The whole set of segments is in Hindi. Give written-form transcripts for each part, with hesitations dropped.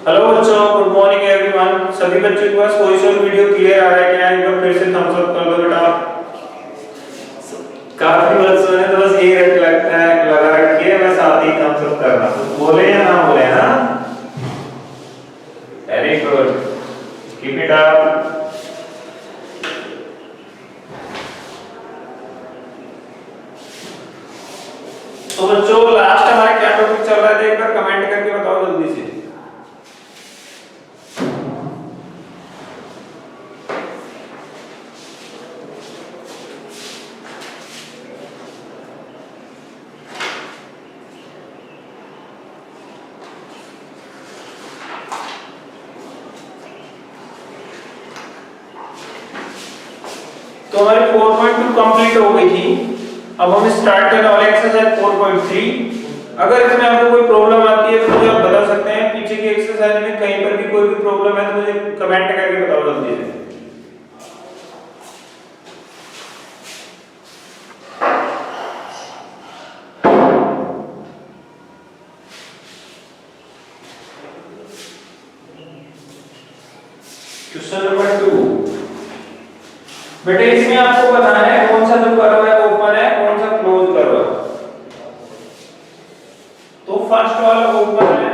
हेलो बच्चों, गुड मॉर्निंग एवरीवन। सभी बच्चों के पास कोई सा वीडियो क्लियर आ रहा है क्या? एक बार फिर से थम्स अप कर दो बेटा। काफी बच्चों ने तो बस ये रट लगा रखी है, बस आते ही थम्स अप करना। कुछ बोले या ना बोले? हाँ, very good, keep it up. तो बच्चों लास्ट हमारा क्या टॉपिक चल रहा है, एक बार कमेंट करके बताओ जल्दी से। तो हमारी 4.2 कंप्लीट हो गई थी। अब हम स्टार्ट करने वाले एक्सरसाइज 4.3। अगर इसमें आपको कोई प्रॉब्लम आती है तो मुझे आप बता सकते हैं। पीछे की एक्सरसाइज में कहीं पर भी कोई भी प्रॉब्लम है तो मुझे कमेंट करके बताओ जल्दी से। Question number 2। बेटे इसमें आपको बताना है कौन सा जो कर्व है ओपन है, कौन सा क्लोज कर्व है। तो फर्स्ट वाला ओपन है,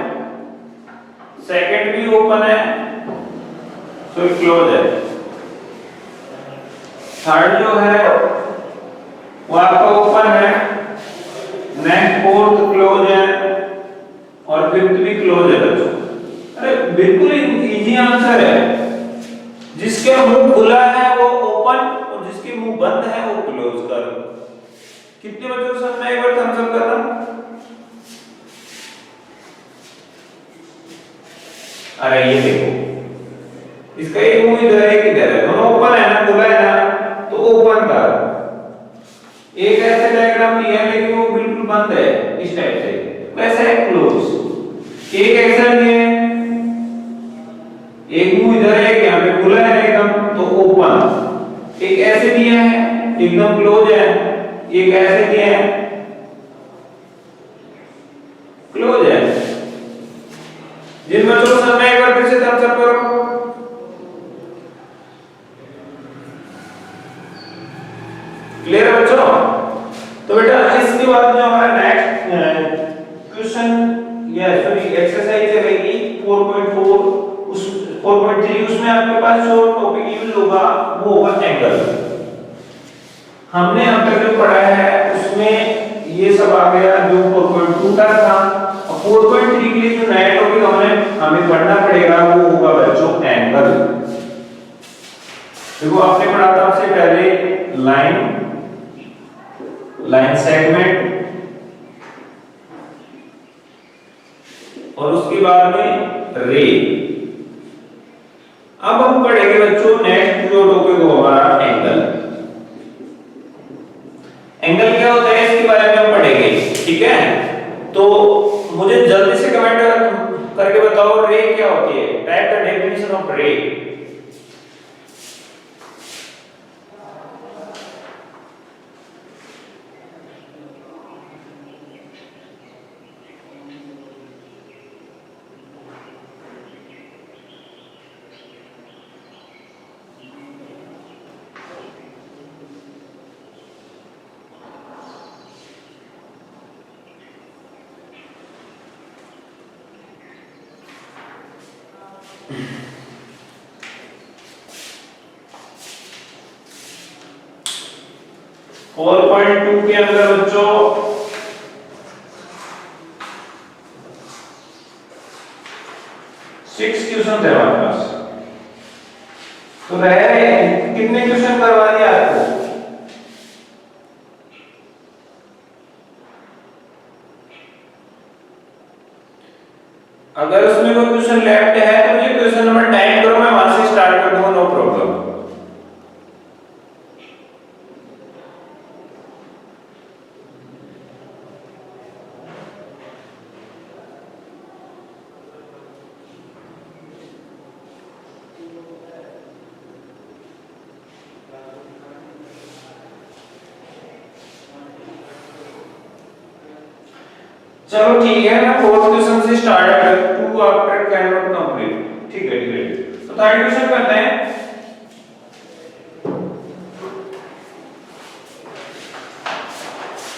सेकंड भी ओपन है तो क्लोज है। थर्ड जो है वो आपका ओपन है, नेक्स्ट फोर्थ क्लोज है और फिफ्थ भी क्लोज है बच्चों। अरे बिल्कुल इजी आंसर है। जिसके मुंह खुला है वो ओपन और जिसके मुंह बंद है वो क्लोज कर। कितने बच्चों को समझ में? एक बार थम्स अप करना। अरे ये देखो, इसका एक मुंह इधर है, एक इधर है, दोनों ओपन है ना, खुला है ना, तो ओपन कर। एक ऐसे डायग्राम दिया है लेकिन वो बिल्कुल बंद है इस टाइप से, वैसा है क्लोज। एक ऐसा दिया है, एक मुंह इधर है, एक यहाँ पे खुला है एकदम तो ओपन। एक ऐसे दिया है एकदम क्लोज है, एक ऐसे दिया है क्लोज है। जिन बच्चों को समझ में एक बार फिर से थम्स अप करो। क्लियर है बच्चों? तो बेटा इसके बाद जो हमारा नेक्स्ट क्वेश्चन या सॉरी एक्सरसाइज है रहेगी 4.4। उस 4.3 उसमें आपके पास जो टॉपिक यूज होगा वो होगा एंगल। हमने अब तक जो पढ़ा है उसमें ये सब आ गया जो 4.2 का था। और 4.3 के लिए जो नया टॉपिक हमें पढ़ना पड़ेगा वो होगा बच्चों एंगल। देखो आपने पढ़ा था सबसे पहले लाइन सेगमेंट और उसके बाद में रे। अब हम पढ़ेंगे बच्चों नेक्स्ट जो टॉपिक हो हमारा एंगल। एंगल क्या होता है इसके बारे में हम पढ़ेंगे, ठीक है? तो मुझे जल्दी से कमेंट करके बताओ रे क्या होती है। टाइप द डेफिनेशन ऑफ रे। फोर पॉइंट टू के अंदर बच्चों 6 क्वेश्चन थे हमारे पास। तो रहे कितने क्वेश्चन करवा दिया आपको? अगर उसमें कोई क्वेश्चन लेफ्ट है तो मुझे क्वेश्चन नंबर 10 करो, मैं वहां से स्टार्ट कर दूंगा, नो प्रॉब्लम। चलो ठीक है, मैं फोर्थ क्वेश्चन से स्टार्ट करता हूं, 2 आफ्टर कैन नॉट कंप्लीट। ठीक है ठीक है, तो थर्ड क्वेश्चन करते हैं।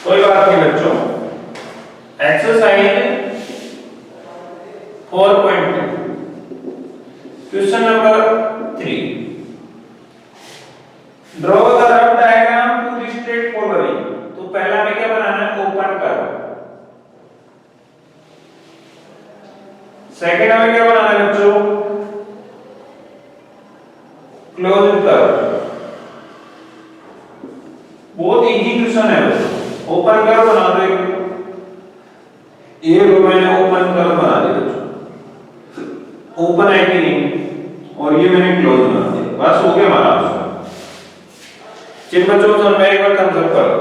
कोई बात नहीं बच्चों, exercise 4.2 question number 3, draw the rough diagram to illustrate following. तो पहला हमें क्या बनाना है, ओपन कर्व। सेकंड हमें क्या बनाना है बच्चों, क्लोज कर्व। बहुत इजी क्वेश्चन है बच्चों, ओपन कर्व बना दो। ये रो मैंने ओपन कर्व बना दिया बच्चों, ओपन है कि नहीं, और ये मैंने क्लोज बना दिया, बस हो गया हमारा आंसर। जिन बच्चों को समझ में एक बार थम्स अप करो।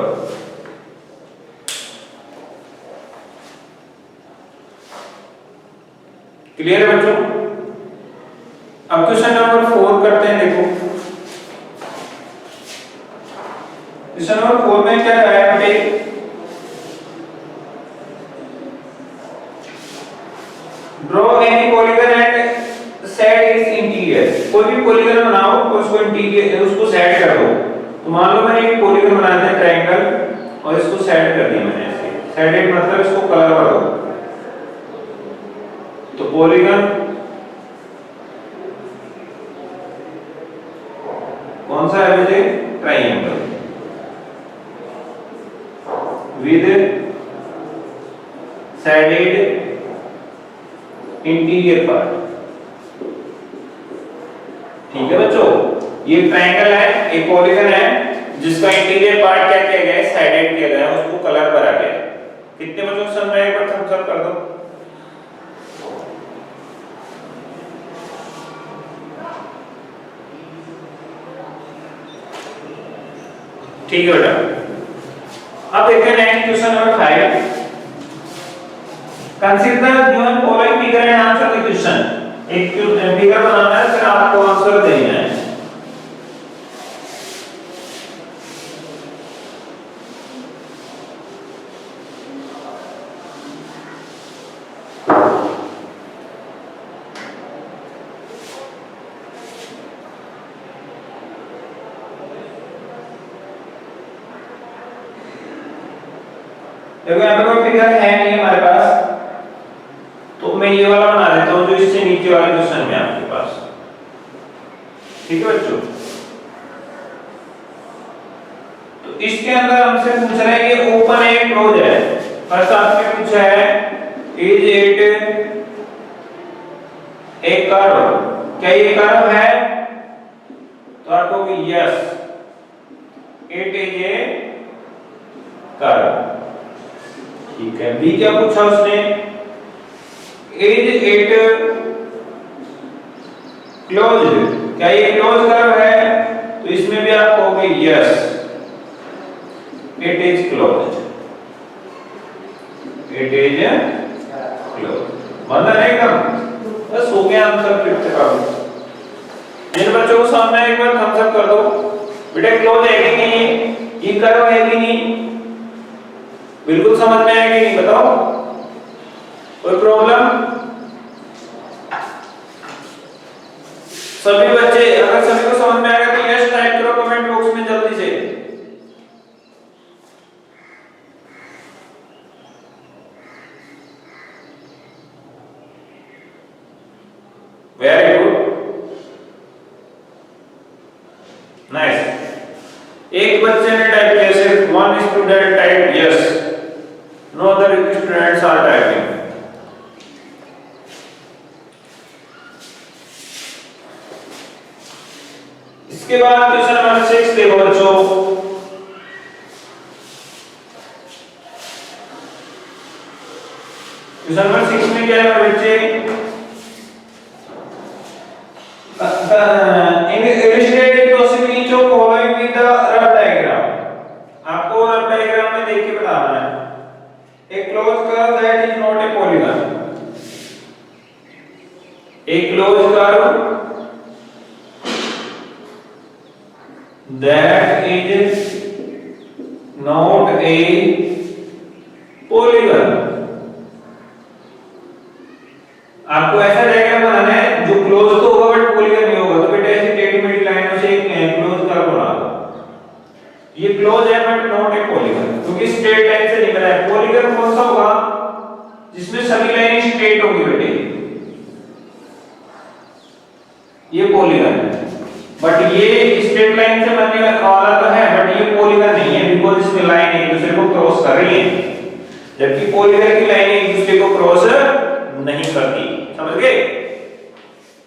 क्लियर है बच्चों? अब क्वेश्चन नंबर 4 करते हैं। देखो क्वेश्चन नंबर 4 में क्या है बेटे, draw any polygon and set it's interior. कोई भी पॉलीगन बनाओ और उसको इंटीरियर, उसको सेट कर दो। तो मान लो मैंने एक पॉलीगन बनाया था ट्रायंगल, और इसको सेट कर दिया मैंने ऐसे। सेट मतलब इसको कलर कर दो। तो पॉलीगन कौन सा है बेटे, triangle with shaded interior part. ठीक है बच्चों, ये ट्रायंगल है, एक पॉलीगन है जिसका इंटीरियर पार्ट क्या किया गया है, शेडेड किया गया है, उसको कलर करा गया है। कितने बच्चों को समझ में एक बार थम्स अप कर दो। ठीक है बेटा, अब देखते हैं next question number 5। Consider given following figure and answer the question. एक फिगर बनाना है, फिर आपको आंसर देना है। देखो यहाँ पे कोई फिगर है नहीं हमारे पास, तो मैं ये वाला बना देता हूँ जो इससे नीचे वाले क्वेश्चन में आपके पास। ठीक है बच्चों, तो इसके अंदर हमसे पूछ रहा है कि ओपन है क्लोज है। फर्स्ट आपसे पूछा है इज इट ए कर्व, क्या ये कर्व है? तो आप कहोगे yes it is a curve. ठीक है, बी क्या पूछा उसने, इज इट क्लोज, क्या ये क्लोज कर्व है? तो इसमें भी आप कहोगे yes it is close, it is close. बंदा नहीं एकदम, बस हो गया आंसर। फिफ्थ का जिन बच्चों को सामने एक बार थम्स अप कर दो। बेटा क्लोज है कि नहीं, ये कर्व है कि नहीं, बिल्कुल समझ में आया कि नहीं, बताओ कोई प्रॉब्लम? सभी बच्चे, अगर सभी को समझ में आएगा तो यस टाइप करो कमेंट बॉक्स में जल्दी से। Very good, nice. एक बच्चे ने टाइप किया, सिर्फ one student type yes, no other students are typing. इसके बाद क्वेश्चन नंबर 6 देखो बच्चों। क्वेश्चन नंबर 6 में क्या है बच्चे, illustrate possibly each of following with the rough diagram। आपको रफ डायग्राम में देख के बताना है। A closed curve that is not a polygon, a closed curve that is not a polygon। आपको ऐसा डायग्राम बनाना है जो क्लोज तो होगा बट पॉलीगन नहीं होगा, तो बेटा ऐसी टेढ़ी मेढ़ी लाइनों से एक क्लोज कर्व बना दो। ये क्लोज है बट नॉट ए पॉलीगन, क्योंकि स्ट्रेट लाइन से नहीं बना है। पॉलीगन कौन सा होगा? जिसमें सभी लाइनें स्ट्रेट होगी बेटे, ये पॉलीगन है। बट ये स्ट्रेट लाइन से बनने वाला तो है बट ये पॉलीगन नहीं है, बिकॉज़ इसमें लाइन एक दूसरे को क्रॉस कर रही है, जबकि पॉलीगन की लाइनें एक दूसरे को क्रॉस नहीं करती। समझ गए?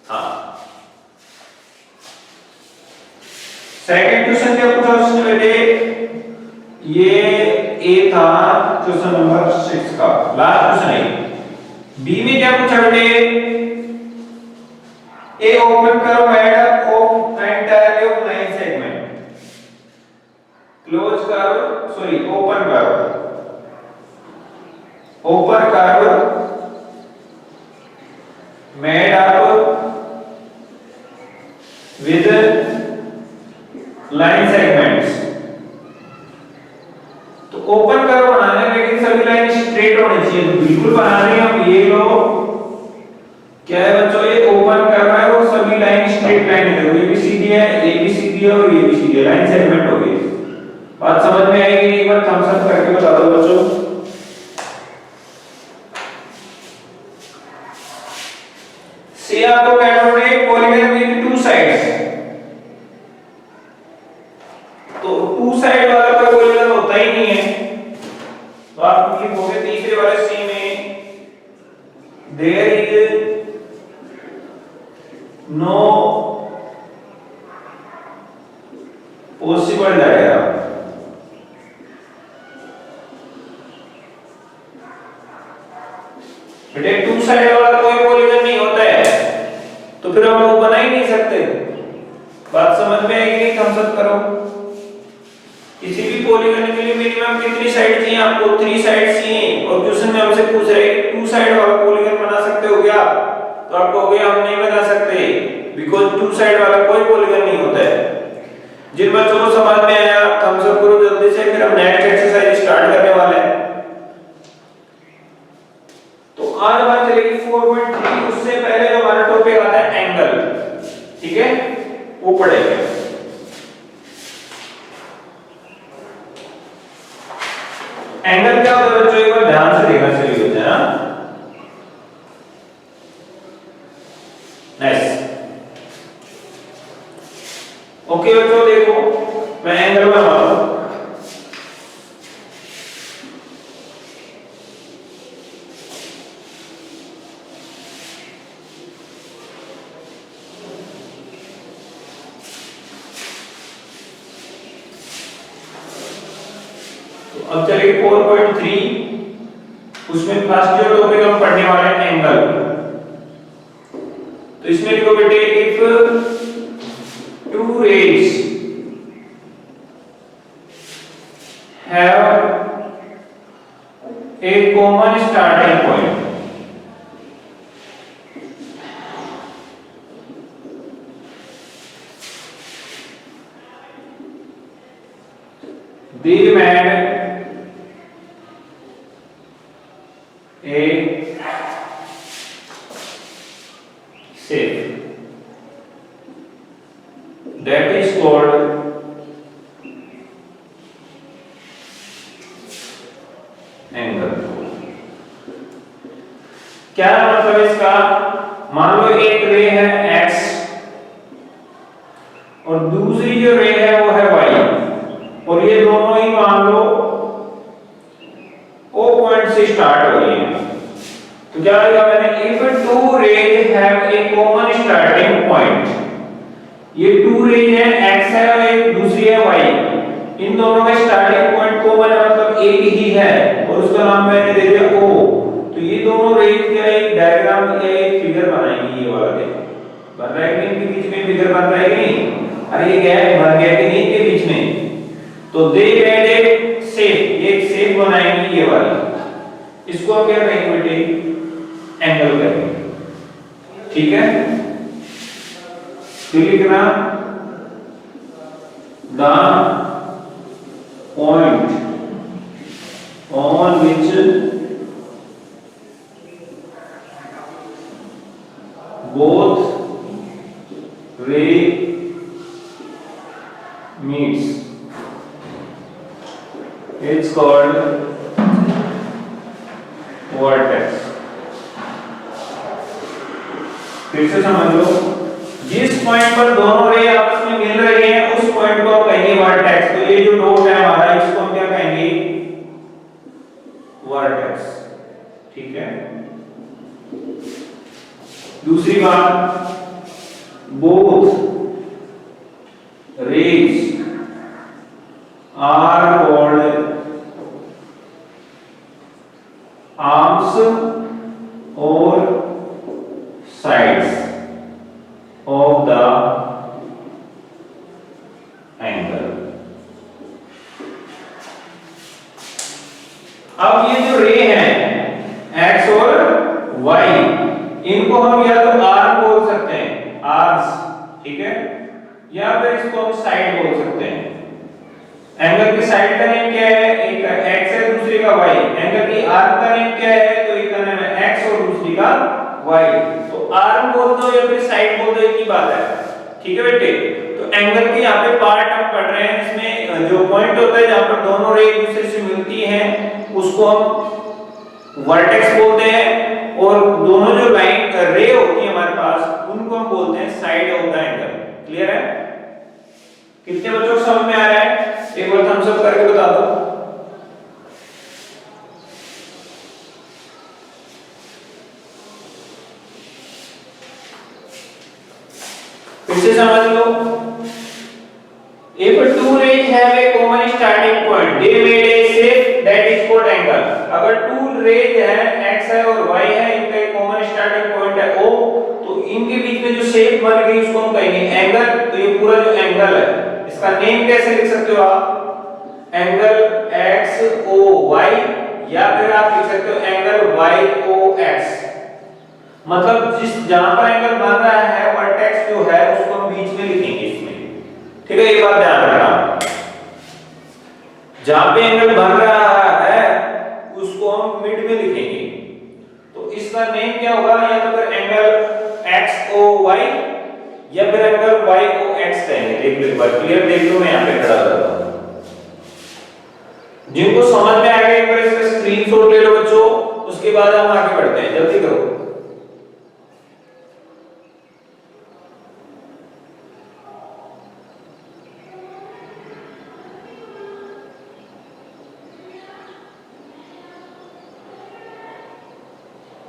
हाँ। सेकंड क्वेश्चन क्या पूछा उसने बेटे? ये ए था क्वेश्चन नंबर 6 का लास्ट क्वेश्चन है। बी में क्या पूछा बेटे? A open curve made up of entirely of 9 segment. Closed curve, sorry, open curve. Open curve made up with line segments. तो ओपन कर्व बनाना है लेकिन सभी लाइन स्ट्रेट होनी चाहिए, तो बिल्कुल बना रहे हैं हम। ये लो क्या है बच्चों? ये ओपन कर्व है और सभी लाइन स्ट्रेट लाइन है, ये भी सीधी है, ये भी सीधी है और ये भी सीधी है, लाइन सेगमेंट हो गई। बात समझ में आएगी? एक बार थम्स अप करके बता दो बच्चों। सी आपको कहना है पॉलीगन विद टू साइड्स, तो टू साइड वाला कोई पॉलीगन होता ही नहीं है, तो आप लिखोगे तीसरे वाले सी में there is no possible diagram. बेटे टू साइड वाला कोई पॉलीगन नहीं होता है, तो फिर हम वो बना ही नहीं सकते। बात समझ में आएगी? नहीं? थम्स अप करो। किसी भी पॉलीगन के लिए मिनिमम कितनी साइड चाहिए आपको? 3 साइड चाहिए। और क्वेश्चन में हमसे पूछ रहे हैं टू साइड वाला पॉलीगन बना सकते हो क्या? तो आप कहोगे हम नहीं बना सकते, बिकॉज़ टू साइड वाला कोई पॉलीगन नहीं होता है। जिन बच्चों को समझ में आया थम्स अप करो जल्दी से, फिर हम नेक्स्ट एक्सरसाइज स्टार्ट करने वाले हैं। तो आज बात चलेगी 4.3। उससे पहले जो हमारा टॉपिक आता है एंगल, ठीक है, वो पढ़ेंगे। एंगल क्या होता है बच्चों? एक बार ध्यान से देखना चाहिए होता है ना। नाइस। ओके बच्चों देखो, मैं एंगल बना रहा हूं। तो अब चलेगी 4.3। उसमें फर्स्ट जो टॉपिक हम पढ़ने वाले हैं एंगल। तो इसमें लिखो बेटे if two rays have a common starting point, they made a shape that is called angle. क्या मतलब इसका? मान लो एक रे है x और दूसरी जो रे है वो है y, और ये दोनों ही मान लो O पॉइंट से स्टार्ट हो रही है। तो क्या लिखा मैंने? If two raise have a common starting point, ये टू रेज है x है और एक दूसरी है y, इन दोनों का स्टार्टिंग पॉइंट कॉमन है, मतलब एक ही है और उसका नाम मैंने दे दिया O। तो ये दोनों रेज का एक डायग्राम या एक फिगर बनाएंगे। ये वाला देखो बन रहा है कि इनके बीच में फिगर बन रहा है कि नहीं? अरे ये गैप भर गया कि नहीं इनके बीच में? तो दे मेड एक शेप, एक शेप बनाएंगे ये वाली। इसको हम क्या कहेंगे बेटे? एंगल करेंगे। ठीक है, तो लिखना the point on which both ray meets, it's called vortex. फिर से समझ लो, जिस पॉइंट पर दोनों रे आपस में मिल रही हैं उस पॉइंट को हम कहेंगे वर्टेक्स। तो ये जो डॉट है हमारा, इसको हम क्या कहेंगे? वर्टेक्स। ठीक है। दूसरी बात, both rays are called arms or sides of the angle। अब ये जो रे हैं x और y, इनको हम या तो आर्म बोल सकते हैं, आर्म्स, ठीक है, या फिर इसको हम साइड बोल सकते हैं। एंगल की साइड का नेम क्या है? एक का x है, दूसरे का y। एंगल की आर्म का नेम क्या है? तो एक का नेम है x और दूसरी का y। तो आर्म बोल दो या फिर साइड बोल दो, एक ही बात है। ठीक है बेटे। तो एंगल के यहाँ पे पार्ट हम पढ़ रहे हैं, इसमें जो पॉइंट होता है जहाँ पर दोनों रे एक दूसरे से मिलती हैं उसको हम वर्टेक्स बोलते हैं, और दोनों जो लाइन रे होती है हमारे पास उनको हम बोलते हैं side of the angle. Clear है? कितने बच्चों को समझ में आ रहा है? एक बार थम्स अप करके बता दो। फिर से समझ लो, if two rays have a common starting point they made a shape that is called angle। अगर two rays है, x है और y है, इनका एक कॉमन स्टार्टिंग पॉइंट है o, तो इनके बीच में जो शेप बन गई उसको हम कहेंगे एंगल। तो ये पूरा जो एंगल है इसका नेम कैसे लिख सकते हो आप? एंगल x o y, या फिर आप लिख सकते हो एंगल y o x। मतलब जिस जहां पर एंगल बन रहा है वर्टेक्स जो है उसको हम बीच में लिखेंगे इसमें। ठीक है, ये बात ध्यान रखना। जहां पे एंगल बन रहा है उसको हम मिड में लिखेंगे। तो इसका नेम क्या होगा? या तो फिर एंगल XOY या फिर एंगल YOX कहेंगे। देख लो एक बार, क्लियर देख लो, मैं यहां पे खड़ा रहता हूं। जिनको समझ में आ गया एक बार इसका स्क्रीनशॉट ले लो बच्चों, उसके बाद हम आगे बढ़ते हैं। जल्दी करो।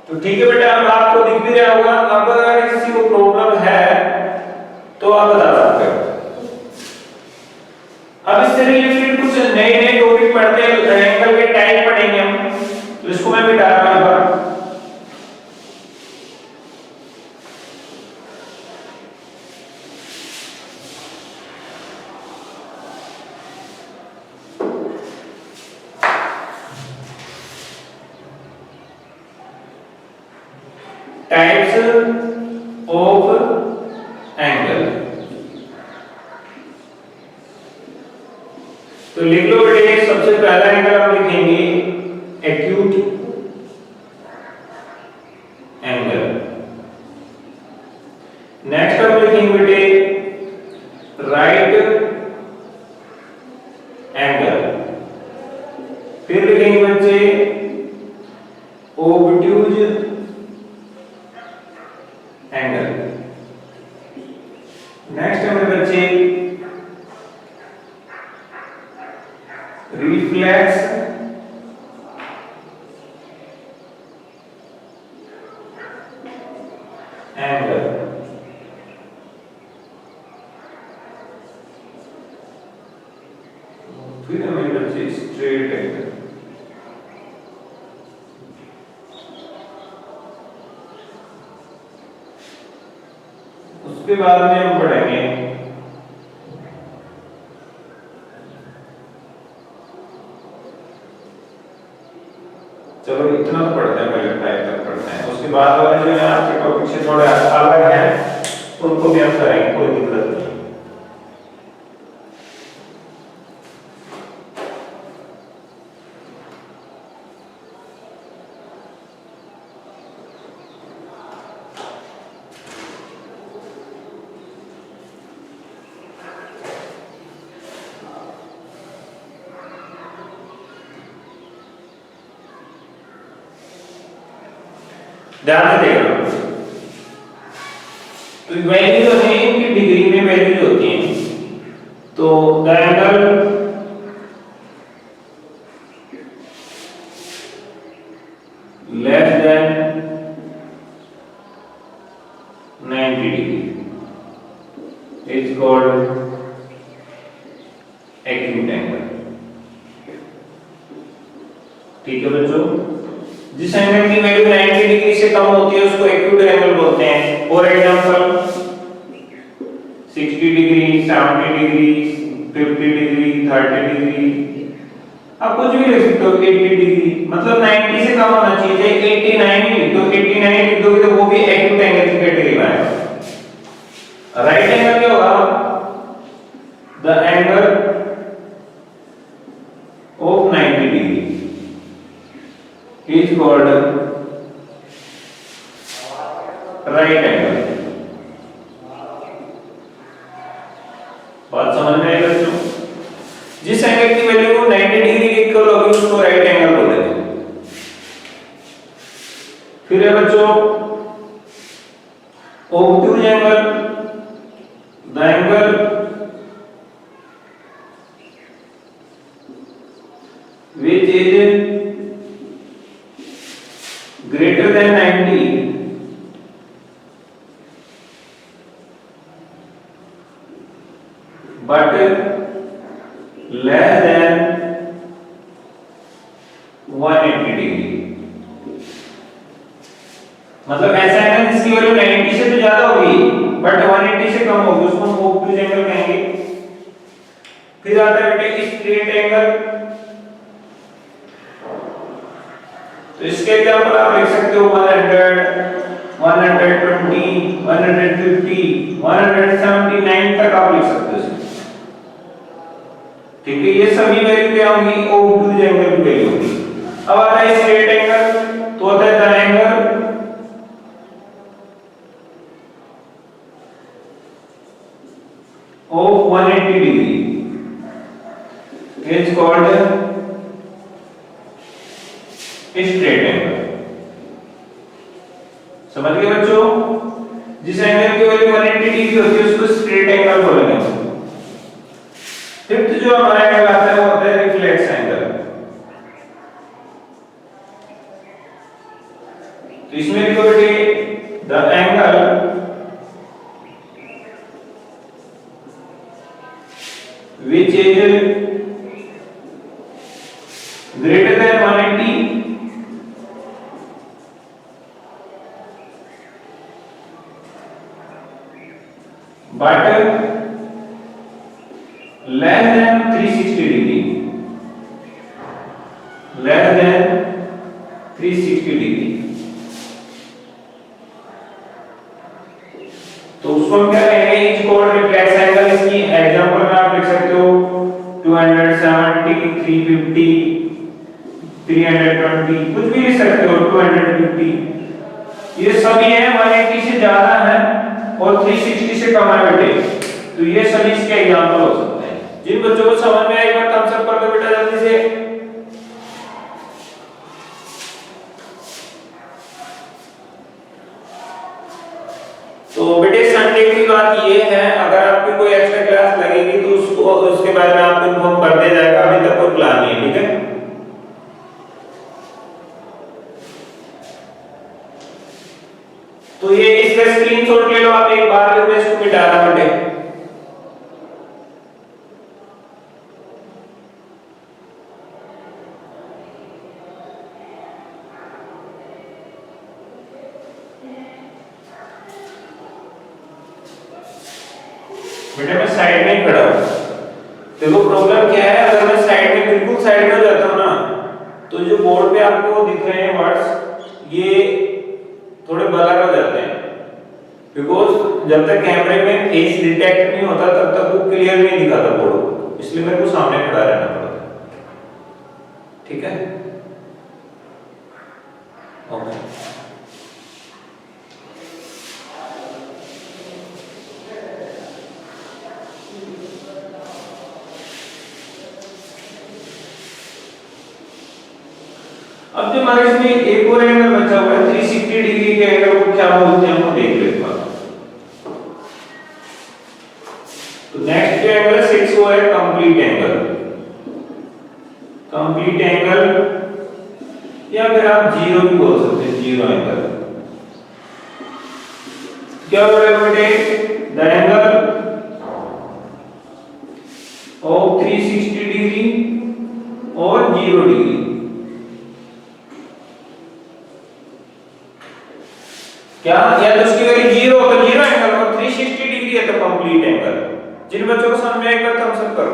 तो ठीक है बेटा, अब आपको दिख भी रहा होगा। अब अगर किसी को प्रॉब्लम है तो आप बता सकते हो। अब इससे रिलेटेड कुछ नए नए टॉपिक पढ़ते हैं, एंगल के टाइप पढ़ेंगे हम, तो इसको मैं मिटा रहा हूं। Types of angle. तो लिख लो बेटे, सबसे पहला एंगल हम लिखेंगे एक्यूट एंगल। नेक्स्ट हम लिखेंगे बेटे राइट एंगल। फिर लिखेंगे बच्चे ओब्ट्यूज एंगल। नेक्स्ट हमें बच्चे रिफ्लेक्स एंगल। फिर हमें बच्चे स्ट्रेट एंगल। उसके बाद में हम पढ़ेंगे चलो इतना तो पढ़ते हैं, पहले टाइप तक पढ़ते हैं। उसके बाद वाले जो है आपके टॉपिक से थोड़े अलग हैं उनको भी हम करेंगे, कोई दिक्कत नहीं। ध्यान से देखना। तो वैल्यू जो है इनकी डिग्री में वैल्यू होती है। तो the angle less than 90 degree is called acute angle. ठीक है बच्चों, जिस एंगल की वैल्यू 90 डिग्री से कम होती है उसको एक्यूट एंगल बोलते हैं। For example 60 degree, 70 degree, 50 degree, 30 degree, आप कुछ भी लिख सकते हो। 80 डिग्री मतलब 90 से कम होना चाहिए। 89 ही लिख दो, 89 लिख दोगे तो वो भी एक्यूट एंगल की कैटेगरी में आएगा। राइट एंगल क्या होगा? The angle of 90 degree is called right angle. बात समझ में आई बच्चों? जिस एंगल की वैल्यू को 90 डिग्री लिख कर लोगे उसको राइट एंगल बोलेंगे। फिर है बच्चों obtuse angle, the angle which is greater than 90 but less than 180 degree. मतलब ऐसा है ना जिसकी वैल्यू 90 से तो ज्यादा होगी बट 180 से कम होगी, उसको हम ऑब्ट्यूज एंगल कहेंगे। फिर आता है बेटे स्ट्रेट एंगल। तो इसके एग्जांपल आप लिख सकते हो 100, 120, 150, 179 तक आप लिख सकते हो। ठीक है, ये सभी वैल्यू क्या होंगी? ऑब्ट्यूज एंगल की वैल्यू होगी। अब आता है स्ट्रेट एंगल। तो होता है the angle of 180 degree is called straight angle. समझ गए बच्चों? जिस एंगल की वैल्यू 180 डिग्री होती है उसको स्ट्रेट एंगल बोलेंगे। फिफ्थ जो हमारा एंगल आता है वो होता है रिफ्लेक्स एंगल। तो इसमें लिखो बेटे the angle which is greater than 180 but less than 360 degree, less than 360 degree। तो उसको हम क्या कहेंगे? Is called reflex angle. इसकी एग्जांपल में आप लिख सकते हो 270, 350, 320, कुछ भी लिख सकते हो, 250। ये सभी है 180 से ज्यादा है और 360 से कम है बेटे। तो ये सभी इसके एग्जांपल हो सकते हैं। जिन बच्चों को समझ में आएगा थम्स अप कर दो बेटा जल्दी से। तो बेटे संडे की बात ये है, अगर आपकी कोई एक्स्ट्रा क्लास लगेगी तो उसको उसके बारे में आपको इन्फॉर्म कर दिया जाएगा। अभी तक कोई प्लान नहीं है, ठीक है? तो ये इसका स्क्रीनशॉट ले लो आप एक बार, मैं इसको मिटा रहा बेटे। बेटा मैं साइड में ही खड़ा हूं। देखो प्रॉब्लम क्या है, अगर मैं साइड में बिल्कुल साइड में हो जाता हूं ना तो जो बोर्ड पे आपको दिख रहे हैं वर्ड्स ये थोड़े ब्लर हो जाते हैं, बिकॉज जब तक कैमरे में फेस डिटेक्ट नहीं होता तब तक वो क्लियर नहीं दिखाता बोर्ड, इसलिए मेरे को सामने खड़ा रहना पड़ता है। ठीक है, ओके। अब जो हमारे इसमें एक और एंगल बचा हुआ है 360 डिग्री के एंगल को क्या बोलते हैं वो देख लेते हैं। तो नेक्स्ट जो एंगल 6 वो है कंप्लीट एंगल। कंप्लीट एंगल या फिर आप जीरो भी बोल सकते हैं, जीरो एंगल। क्या बोलेगा बेटे, द एंगल ऑफ 360 डिग्री और 0 डिग्री। क्या या तो उसकी वैल्यू 0 तो 0 एंगल और 360 डिग्री है तो कंप्लीट एंगल। जिन बच्चों को समझ में एक बार थम्स अप करो।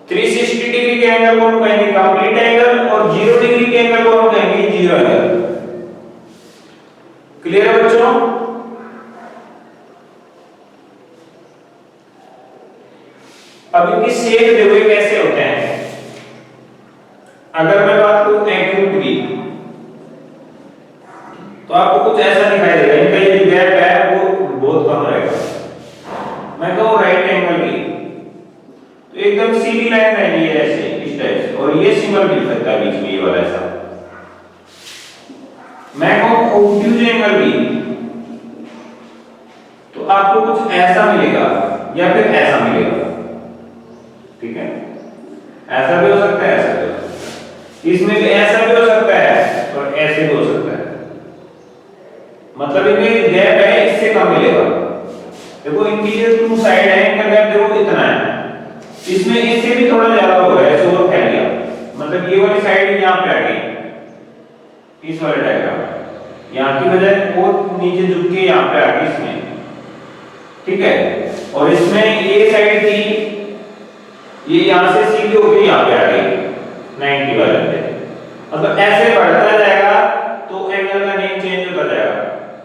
थ्री 360 डिग्री के एंगल को हम कहेंगे कंप्लीट एंगल और 0 डिग्री के एंगल को हम कहेंगे जीरो एंगल। क्लियर है बच्चों? अब इनकी शेप देखो कैसे होते हैं। अगर मैं बात करूं एक्यूट की तो आपको कुछ ऐसा दिखाई देगा, इनका ये जो गैप है वो बहुत कम रहेगा। मैं कहूं राइट एंगल की तो एकदम सीधी लाइन रहेगी ऐसे इस टाइप से, और ये सिंगल मिल सकता है बीच में ये वाला ऐसा। मैं कहूं ऑब्ट्यूज एंगल की तो आपको कुछ ऐसा मिलेगा या फिर ऐसा मिलेगा। ठीक है, ऐसा भी हो सकता है, ऐसा भी हो सकता है, इसमें भी ऐसा भी हो सकता है और ऐसे भी हो सकता है। मतलब इनमें गैप है इससे कम मिलेगा। देखो इनकी जो टू साइड है इनका गैप देखो इतना है, इसमें इससे भी थोड़ा ज्यादा हो गया, ऐसे और फैल गया। मतलब ये वाली साइड यहाँ पे आ गई इस वाले डायग्राम में, यहाँ की बजाय वो नीचे झुक के यहाँ पे आ गई इसमें। ठीक है, और इसमें ये साइड थी ये यहां से सीधे होकर यहां पे आ गई 90 वाले पे। मतलब ऐसे बढ़ता जाएगा तो एंगल का नेम चेंज होता जाएगा।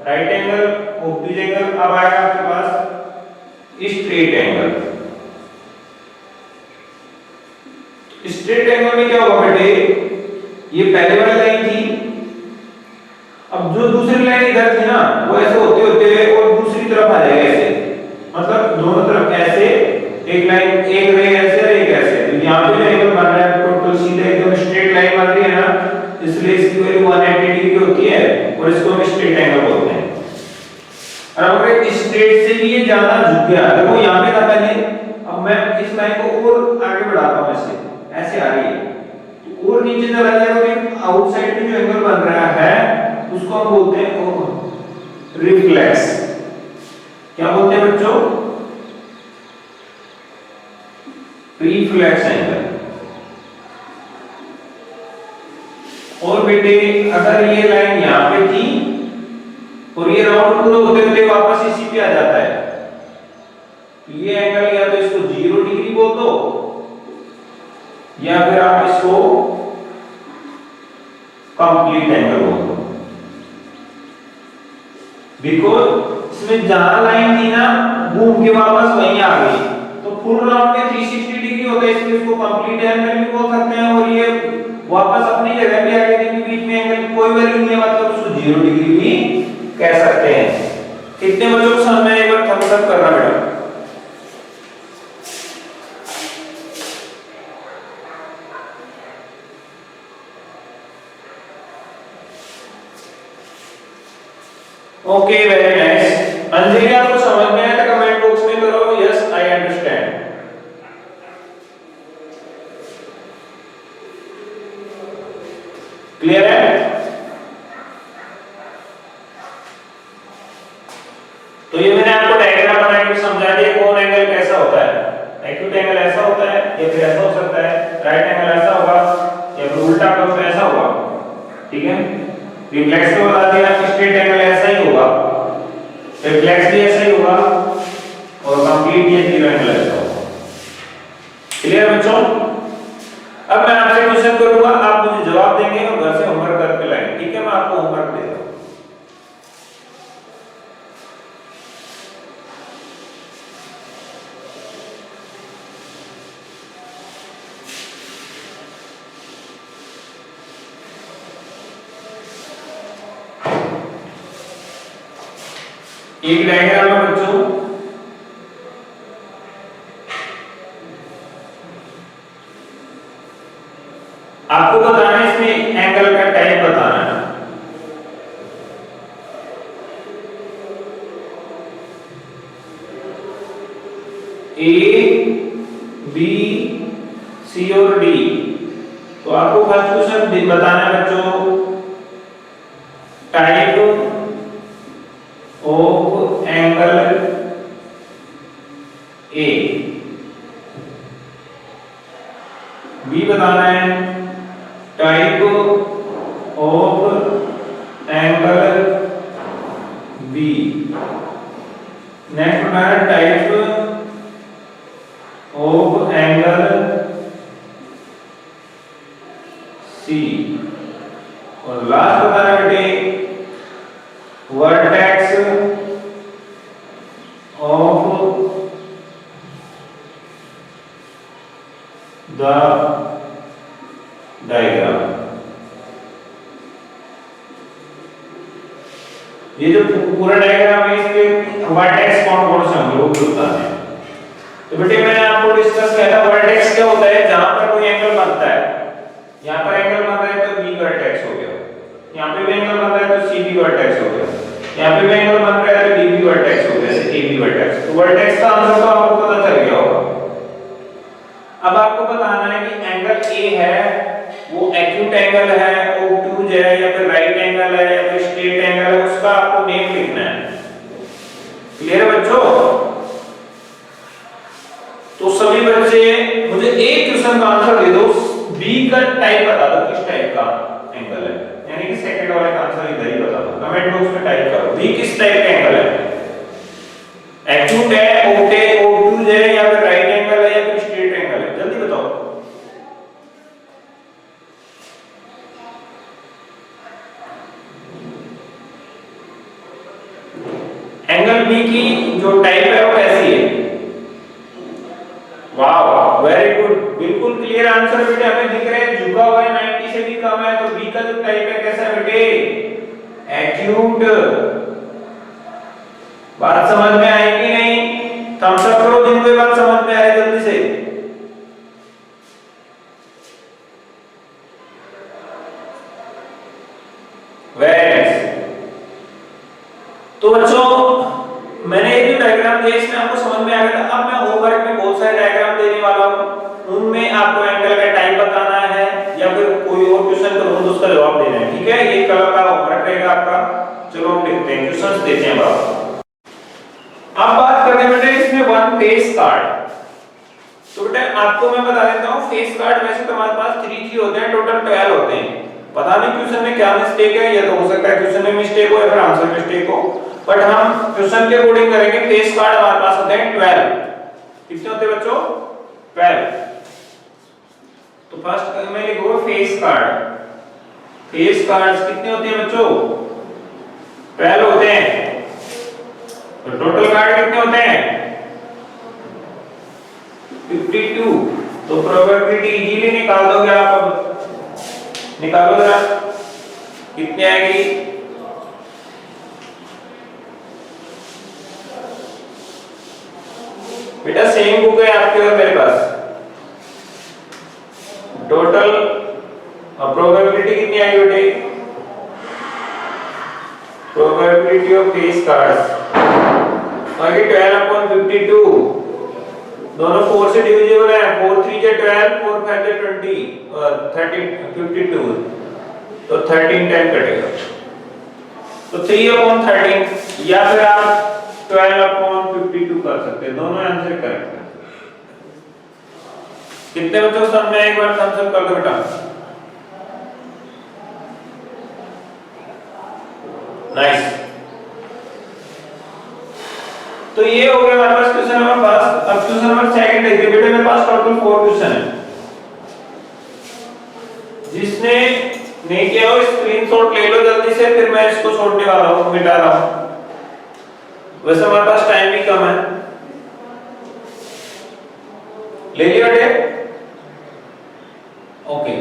राइट एंगल, ऑब्ट्यूज एंगल, अब आएगा आपके पास स्ट्रेट एंगल। स्ट्रेट एंगल में क्या होगा बेटे, ये पहले वाली लाइन थी, अब जो दूसरी लाइन इधर थी ना वो ऐसे होते होते और दूसरी तरफ आ जाएगा ऐसे। मतलब दोनों तरफ ऐसे एक लाइन, एक रे ऐसे और एक ऐसे। तो यहाँ पे जो एंगल बन रहा है टोटल सीधे एकदम स्ट्रेट लाइन बन रही है ना, इसलिए इसकी वैल्यू 180 डिग्री होती है और इसको हम स्ट्रेट एंगल बोलते हैं। और अगर स्ट्रेट से भी ये ज्यादा झुक गया, देखो यहाँ पे था पहले, अब मैं इस लाइन को और आगे बढ़ाता हूँ ऐसे आ रही है तो और नीचे चला जाएगा तो आउटसाइड में जो एंगल बन रहा है उसको हम बोलते हैं रिफ्लेक्स। क्या बोलते हैं बच्चों? Reflex angle. और बेटे अगर ये लाइन यहाँ पे थी और ये राउंड पूरा होते हुए वापस इसी पे आ जाता है तो ये एंगल या तो इसको 0 डिग्री बोल दो या फिर आप इसको कंप्लीट एंगल बोल दो। बिकॉज इसमें जहां लाइन थी ना घूम के वापस वहीं आ गई तो फुल राउंड में 360 डिग्री होता है, इसलिए इसको कंप्लीट एंगल भी बोल सकते हैं। और ये वापस अपनी जगह पे आ गई क्योंकि बीच में एंगल की कोई वैल्यू नहीं है, मतलब उसको 0 डिग्री भी कह सकते हैं। कितने बच्चों को समझ में एक बार थम्स अप करना बेटा। Okay, very nice. अंजलि आपको समझ में आया तो कमेंट बॉक्स में करो यस आई अंडरस्टैंड। क्लियर है? तो ये मैंने आपको डायग्राम बना के समझा दिया कौन एंगल कैसा होता है। एक्यूट एंगल ऐसा होता है या फिर ऐसा हो सकता है, राइट एंगल ऐसा होगा या फिर उल्टा करो तो ऐसा होगा। ठीक है, रिफ्लेक्स को बता दिया, स्ट्रेट एंगल ऐसा ही होगा, रिफ्लेक्स भी ऐसा ही होगा और कंप्लीट ये जीरो एंगल ऐसा होगा। क्लियर बच्चों? अब मैं आपसे क्वेश्चन करूंगा, आप मुझे जवाब देंगे और घर से होमवर्क करके लाएंगे। ठीक है, मैं आपको होमवर्क दे रहा हूं। एक डायग्राम है बच्चों, आपको बताना है इसमें एंगल का टाइप बताना है। ए बी सी और डी। तो आपको फर्स्ट क्वेश्चन बताना है बच्चों, type of angle A. B बताना है type of angle B. Next बताना है टाइप ऑफ एंगल सी। और लास्ट बताना है बेटे वर्टेक्स ऑफ द डायग्राम। ये जो पूरा डायग्राम है इसमें वर्टेक्स कौन कौन से होंगे वो बताना है। तो बेटे मैंने आपको डिस्कस किया था वर्टेक्स क्या होता है, जहां पर कोई एंगल बनता है। यहां पर एंगल बन रहा है तो बी वर्टेक्स हो गया, यहां पे भी एंगल बन रहा है तो सी बी वर्टेक्स हो गया, यहां पे भी एंगल बन रहा है तो डी बी वर्टेक्स हो गया, जैसे ए बी वर्टेक्स। तो वर्टेक्स का आंसर तो आपको पता चल गया होगा। अब आपको बताना है कि एंगल ए है वो एक्यूट एंगल है, ऑब्टूज है, या फिर राइट एंगल है, या फिर स्ट्रेट एंगल है, उसका आपको नेम लिखना है। क्लियर है बच्चों? तो सभी बच्चे मुझे एक क्वेश्चन का आंसर दे दो, बी का टाइप बता दो किस टाइप का एंगल है, यानी कि सेकंड वाले का आंसर इधर ही बता दो, कमेंट बॉक्स में टाइप करो बी किस टाइप का एंगल है। एक्यूट है, ऑब्टूज है, या फिर राइट एंगल है, या फिर स्ट्रेट एंगल है, जल्दी बताओ। एंगल बी की जो टाइप है वो कैसी है? वाह वेरी गुड, बिल्कुल क्लियर आंसर बेटे हमें दिख रहा है, झुका हुआ है 90 से भी कम है, तो बी का जो टाइप है कैसा है बेटे? एक्यूट। बात समझ में आई कि नहीं? थम्स अप करो जिनको ये बात समझ में आ रही है जल्दी से। Very nice. तो बच्चों मैंने ये जो डायग्राम दिया इसमें आपको समझ में आ गया था। अब मैं होमवर्क में बहुत सारे डायग्राम देने वाला हूं, उनमें आपको एंगल का टाइप बताना है या फिर कोई और क्वेश्चन करूं तो उसका जवाब देना है, ठीक है? ये कल का होमवर्क रहेगा आपका। चलो हम देखते हैं, क्वेश्चंस देते हैं अब बात करते हैं बेटे इसमें वन फेस कार्ड। तो बेटे आपको मैं बता देता हूं, फेस कार्ड वैसे तो हमारे पास 3 होते हैं, टोटल 12 होते हैं। पता नहीं क्वेश्चन में क्या मिस्टेक है, या तो हो सकता है क्वेश्चन में मिस्टेक हो या फिर आंसर मिस्टेक हो, बट हम क्वेश्चन के अकॉर्डिंग करेंगे। फेस कार्ड हमारे पास होते हैं 12। कितने होते हैं बच्चों? 12। तो फर्स्ट में लिखो फेस कार्ड। फेस कार्ड्स कितने होते हैं बच्चों? 12 होते हैं। तो टोटल कार्ड कितने होते हैं? 52। तो प्रोबेबिलिटी इजीली निकाल दोगे आप। अब निकालो जरा, कितनी आएगी? बेटा सेम बुक है आपके और मेरे पास। टोटल प्रोबेबिलिटी कितनी आएगी बेटे? प्रोबेबिलिटी ऑफ फेस कार्ड्स आगे 12/52। दोनों 4 से डिविजिबल है, 4 3 जे 12, 4 5 जे 20, 13 52, तो 13 10 कटेगा, तो 3/13, या फिर आप 12/52 कर सकते हैं। दोनों आंसर करेक्ट है। कितने बच्चों को समझ में एक बार थम्स अप कर दो बेटा। नाइस। तो ये हो गया हमारे पास क्वेश्चन नंबर फर्स्ट। अब क्वेश्चन नंबर सेकंड देखिए बेटे, मेरे पास टोटल 4 क्वेश्चन है। जिसने नहीं किया हो स्क्रीनशॉट ले लो जल्दी से, फिर मैं इसको छोड़ने वाला हूं, मिटा रहा हूं। वैसे हमारे पास टाइम भी कम है। ले लिया बेटे? ओके।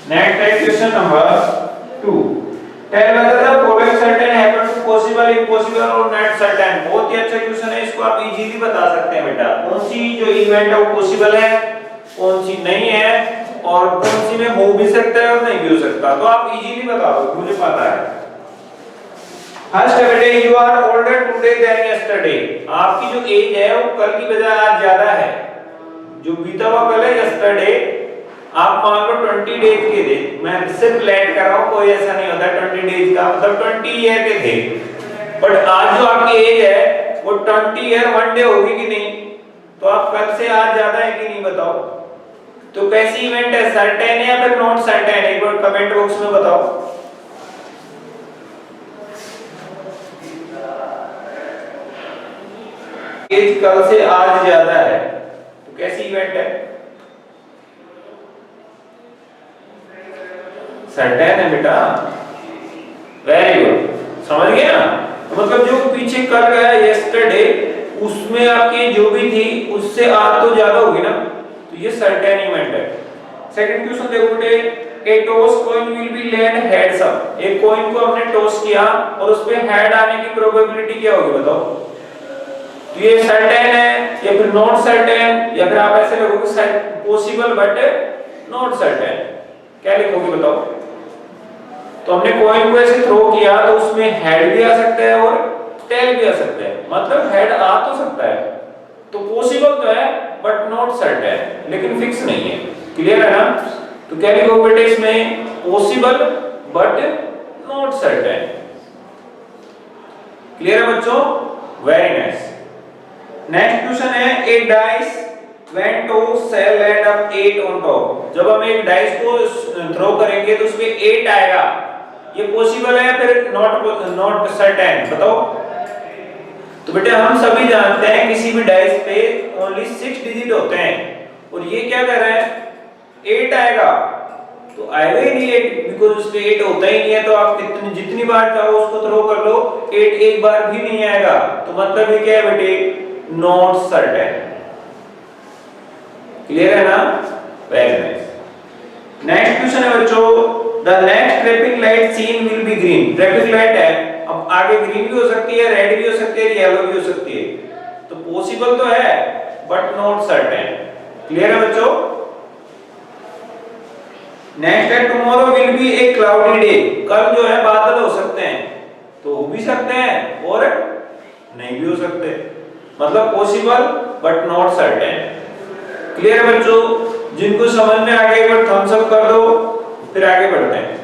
नेक्स्ट है question number 2। Tell whether the following certain happen to possible, impossible or not certain. बहुत ही अच्छा क्वेश्चन है, इसको आप इजीली बता सकते हैं बेटा। कौन सी जो इवेंट है वो पॉसिबल है, कौन सी नहीं है, और कौन सी में हो भी सकता है और नहीं भी हो सकता, तो आप इजीली बता दो, मुझे पता है। First day you are older today than yesterday, आपकी जो एज है वो कल की बजाय आज ज्यादा है। जो बीता हुआ कल है यस्टरडे, आप मान लो 20 डेज के थे, मैं सिर्फ लेट कर रहा हूं, कोई ऐसा नहीं होता 20 डेज का मतलब 20 ईयर के थे, बट आज जो आपकी एज है वो 20 ईयर 1 डे होगी कि नहीं, तो आप कल से आज ज्यादा है कि नहीं बताओ। तो कैसी इवेंट है, सर्टेन है या फिर नॉट सर्टेन, एक बार कमेंट बॉक्स में बताओ। एज कल से आज ज्यादा है तो कैसी इवेंट है, सर्टेन है बेटा। वेरी गुड, समझ गए ना। तो मतलब जो पीछे कल गया यस्टरडे, उसमें आपकी जो भी थी उससे आज तो ज्यादा होगी ना, तो ये सर्टेन इवेंट है। सेकंड क्वेश्चन देखो बेटे, a toss coin will be led heads up, एक कॉइन को हमने टॉस किया और उस पे हेड आने की प्रोबेबिलिटी क्या होगी बताओ। तो ये सर्टेन है या फिर नॉट सर्टेन, या फिर आप ऐसे लिखोगे पॉसिबल बट नॉट सर्टेन, क्या लिखोगे बताओ। तो हमने कॉइन को ऐसे थ्रो किया तो उसमें हेड भी आ सकता है और टेल भी आ सकता है, मतलब हेड आ तो सकता है, तो पॉसिबल तो है बट नॉट सर्टेन, लेकिन फिक्स नहीं है। क्लियर है ना। तो क्या लिखोगे बेटे इसमें, possible but not certain. Clear है बच्चों, वेरी नाइस। नेक्स्ट क्वेश्चन है, a dice when toss shall land up 8 on top, जब हम एक डाइस को थ्रो करेंगे तो उसमें 8 आएगा, ये पॉसिबल है फिर नॉट सर्टेन बताओ। तो बेटे हम सभी जानते हैं किसी भी डाइस पे ओनली 6 डिजिट होते हैं, और ये क्या कर रहा है 8 आएगा, तो आएगा ही नहीं 8, बिकॉज़ उसपे 8 होता ही नहीं है, तो आप कितनी जितनी बार चाहो उसको थ्रो कर लो 8 एक बार भी नहीं आएगा, तो मतलब ये क्या है बेटे, नॉट सर्टेन। क्लियर है ना, वेरी नाइस। नेक्स्ट क्वेश्चन है बच्चों, the next traffic light seen will be green, traffic light है, अब आगे ग्रीन भी हो सकती है, रेड भी हो सकती है, येलो भी हो सकती है, तो पॉसिबल तो है बट नॉट सर्टेन। क्लियर है बच्चों। नेक्स्ट है, tomorrow will be A cloudy day, कल जो है बादल हो सकते हैं, तो हो भी सकते हैं और नहीं भी हो सकते, मतलब possible but not certain. Clear है बच्चों, जिनको समझ में आ गया एक बार थम्स अप कर दो, फिर आगे बढ़ते हैं।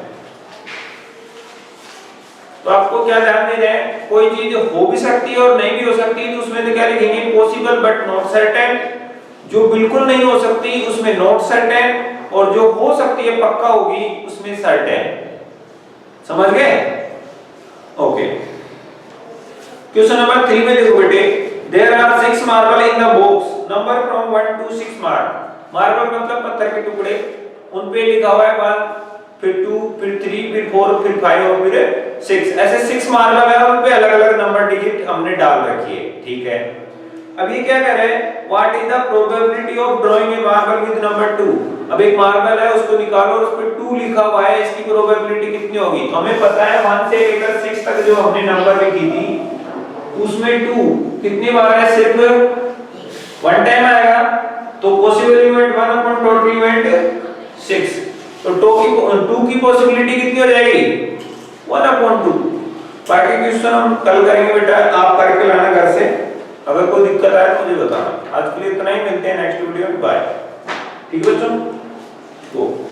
तो आपको क्या ध्यान दे रहे हैं, कोई चीज हो भी सकती है और नहीं भी हो सकती, तो उसमें तो क्या लिखेंगे, पॉसिबल बट नॉट सर्टेन, जो बिल्कुल नहीं हो सकती उसमें नॉट सर्टेन, और जो हो सकती है पक्का होगी उसमें सर्टेन। समझ गए, ओके। क्वेश्चन नंबर 3 में देखो बेटे, there are 6 marble in the box, number from 1 to 6 marble मतलब पत्थर के टुकड़े, उन पे लिखा हुआ है 1, फिर 2, फिर 3, फिर 4, फिर 5 और फिर 6, ऐसे 6 मार्बल है, उन पे अलग-अलग नंबर डिजिट हमने डाल रखी है, ठीक है। अब ये क्या कर रहे हैं, what is the probability of drawing A marble with number 2, अब एक मार्बल है उसको निकालो और उस पे 2 लिखा हुआ है, इसकी प्रोबेबिलिटी कितनी होगी। तो हमें पता है 1 से लेकर 6 तक जो हमने नंबर लिखी थी उसमें 2 कितनी बार है, सिर्फ 1 टाइम आएगा, तो possible event 1 upon total event 6, तो 2 की पॉसिबिलिटी कितनी हो जाएगी, 1 अपॉन 2। बाकी क्वेश्चन हम कल करेंगे बेटा, आप करके लाना घर से, अगर कोई दिक्कत आए तो मुझे बताना। आज के लिए इतना ही, मिलते हैं नेक्स्ट वीडियो में, बाय। ठीक है बच्चों, तो